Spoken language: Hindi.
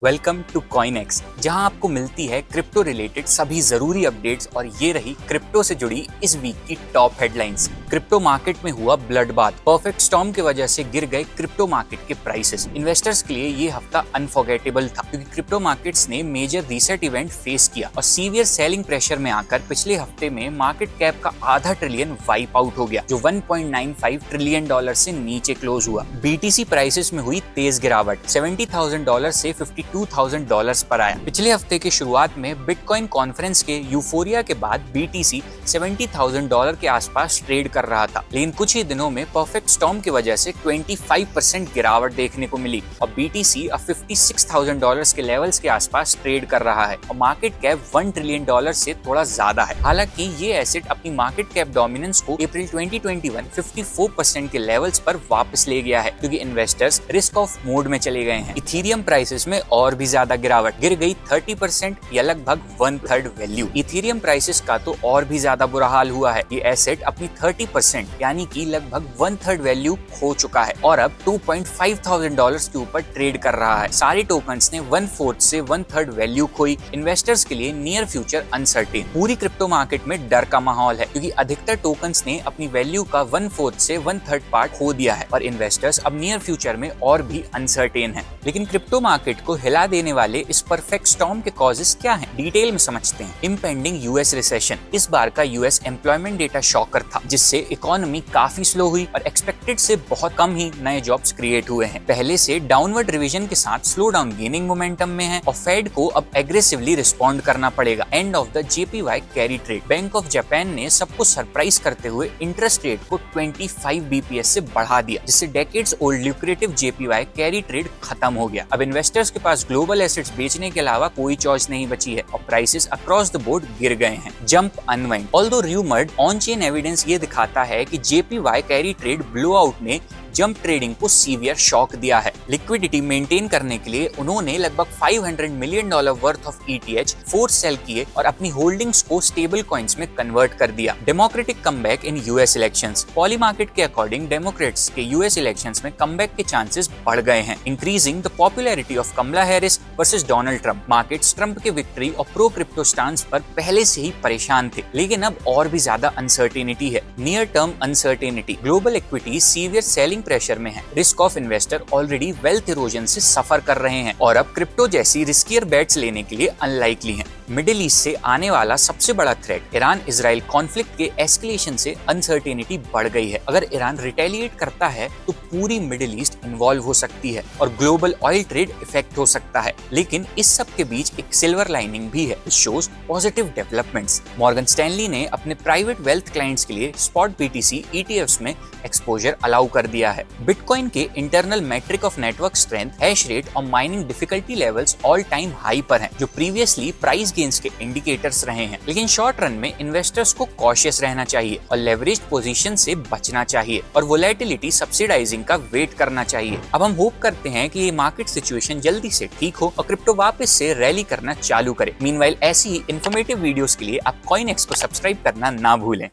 वेलकम टू कॉइनएक्स, जहां आपको मिलती है क्रिप्टो रिलेटेड सभी जरूरी अपडेट्स। और ये रही क्रिप्टो से जुड़ी इस वीक की टॉप हेडलाइंस। क्रिप्टो मार्केट में हुआ ब्लड बाथ, परफेक्ट स्टॉर्म की वजह से गिर गए क्रिप्टो मार्केट के प्राइसेस। इन्वेस्टर्स के लिए ये हफ्ता अनफॉरगेटेबल था क्योंकि क्रिप्टो मार्केट्स ने मेजर रीसेट इवेंट फेस किया और सीवियर सेलिंग प्रेशर में आकर पिछले हफ्ते में मार्केट कैप का आधा ट्रिलियन वाइप आउट हो गया, जो $1.95 ट्रिलियन से नीचे क्लोज हुआ। बीटीसी प्राइसेस में हुई तेज गिरावट, $70,000 से $52,000 पर आया। पिछले हफ्ते की शुरुआत में बिटकॉइन कॉन्फ्रेंस के यूफोरिया के बाद बीटीसी $70,000 के आसपास ट्रेड कर रहा था, लेकिन कुछ ही दिनों में परफेक्ट स्टॉर्म की वजह से 25% गिरावट देखने को मिली और बीटीसी अब $56,000 के लेवल्स के आसपास ट्रेड कर रहा है और मार्केट कैप $1 ट्रिलियन से थोड़ा ज्यादा है। हालांकि ये एसेट अपनी मार्केट कैप डोमिनेंस को अप्रैल 2021 54% के लेवल्स पर वापस ले गया है क्योंकि इन्वेस्टर्स रिस्क ऑफ मोड में चले गए हैं। इथेरियम प्राइसेस में और भी ज्यादा गिरावट, गिर गई 30% या लगभग 1/3 वैल्यू। इथेरियम प्राइसेस का तो और भी ज्यादा बुरा हाल हुआ है। ये एसेट अपनी 30% यानी कि लगभग 1/3 वैल्यू खो चुका है और अब $2,500 के ऊपर ट्रेड कर रहा है। सारे टोकन्स ने 1/4 से 1/3 वैल्यू खोई। इन्वेस्टर्स के लिए नियर फ्यूचर अनसर्टेन। पूरी क्रिप्टो मार्केट में डर का माहौल है क्योंकि अधिकतर टोकन्स ने अपनी वैल्यू का 1/4 से 1/3 पार्ट खो दिया है और इन्वेस्टर्स अब नियर फ्यूचर में और भी अनसर्टेन है। लेकिन क्रिप्टो मार्केट को हिला देने वाले इस परफेक्ट स्टॉर्म के कॉजेस क्या हैं? डिटेल में समझते हैं। Impending US recession. इस बार का यूएस एम्प्लॉयमेंट डेटा शॉकर था, जिससे इकोनॉमी काफी स्लो हुई और एक्सपेक्टेड से बहुत कम ही नए जॉब्स क्रिएट हुए हैं। पहले से डाउनवर्ड रिवीजन के साथ स्लो डाउन गेनिंग मोमेंटम में है और फेड को अब एग्रेसिवली रिस्पॉन्ड करना पड़ेगा। End of the JPY carry trade. Bank of Japan ने सबको सरप्राइज करते हुए इंटरेस्ट रेट को 25 बीपीएस से बढ़ा दिया, जिससे decades old lucrative JPY carry trade खत्म हो गया। अब इन्वेस्टर्स के पास ग्लोबल एसेट्स बेचने के अलावा कोई चॉइस नहीं बची है और प्राइसेस अक्रॉस द बोर्ड गिर गए हैं। Jump unwind. Although rumoured, on chain evidence ये दिखाता है कि जेपीवाई कैरी ट्रेड ब्लोआउट ने जंप ट्रेडिंग को सीवियर शॉक दिया है। लिक्विडिटी मेंटेन करने के लिए उन्होंने लगभग $500 million worth of ETH force sell किए और अपनी होल्डिंग्स को स्टेबल कॉइन्स में कन्वर्ट कर दिया। Democratic comeback in US elections. Polymarket के अकॉर्डिंग डेमोक्रेट्स के यूएस इलेक्शंस में कमबैक के चांसेस बढ़ गए हैं, increasing the popularity of Kamala Harris versus Donald Trump. Markets Trump के विक्ट्री और प्रो क्रिप्टो स्टांस पर पहले से ही परेशान थे, लेकिन अब और भी ज्यादा अनसर्टेनिटी है। Near term uncertainty. Global equity severe selling pressure में है। Risk of investor already wealth erosion से सफर कर रहे हैं और अब क्रिप्टो जैसी रिस्कियर बेट्स लेने के लिए अनलाइकली हैं। मिडिल ईस्ट से आने वाला सबसे बड़ा थ्रेट। ईरान इजराइल कॉन्फ्लिक्ट के एस्केलेशन से अनसर्टेनिटी बढ़ गई है। अगर ईरान रिटेलिएट करता है तो पूरी मिडिल ईस्ट इन्वॉल्व हो सकती है और ग्लोबल ऑयल ट्रेड इफेक्ट हो सकता है। लेकिन इस सब के बीच एक सिल्वर लाइनिंग भी है। It shows positive developments. Morgan Stanley ने अपने प्राइवेट वेल्थ क्लाइंट्स के लिए स्पॉट बीटीसी ईटीएफ्स में एक्सपोजर अलाउ कर दिया है। बिटकॉइन के internal metric of network strength, hash rate और mining difficulty levels all time high पर हैं, जो प्रीवियसली प्राइस गेन्स के इंडिकेटर्स रहे हैं। लेकिन शॉर्ट रन में इन्वेस्टर्स को कॉशियस रहना चाहिए और लेवरेज पोजीशन से बचना चाहिए और वोलेटिलिटी सब्सिडाइजिंग का वेट करना चाहिए। अब हम होप करते हैं कि ये मार्केट सिचुएशन जल्दी से ठीक हो और क्रिप्टो वापस से रैली करना चालू करे। मीनवाइल ऐसी ही इंफॉर्मेटिव वीडियोस के लिए आप कॉइनएक्स को सब्सक्राइब करना ना भूलें।